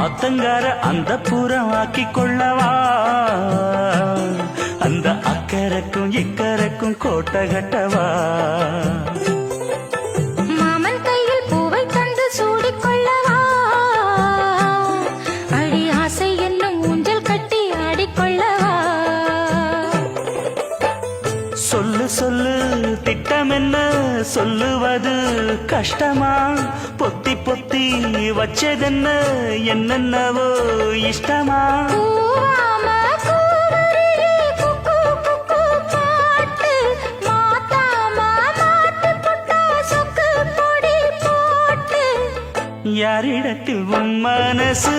ஆத்தங்கார அந்த புறம் ஆக்கி கொள்ளவா அந்த அக்கறைக்கும் இக்கரைக்கும் கோட்டை கட்டவா மாமன் கையில் பூவை தந்து சூடிக்கொள்ளவா அடி ஆசை என்னும் ஊஞ்சல் கட்டி ஆடிக்கொள்ளவா சொல்லு சொல்லு திட்டம் என்ன சொல்லுவது கஷ்டமா பொத்தி பொத்தி வச்சதென்ன என்னென்னவோ இஷ்டமா கூவாம கூவருளி குக்கு குக்கு பாட்டு மாத்தாம மாட்டு புட்டா சொக்கு பொடி போட்டு யாரிடத்தில் உன் மனசு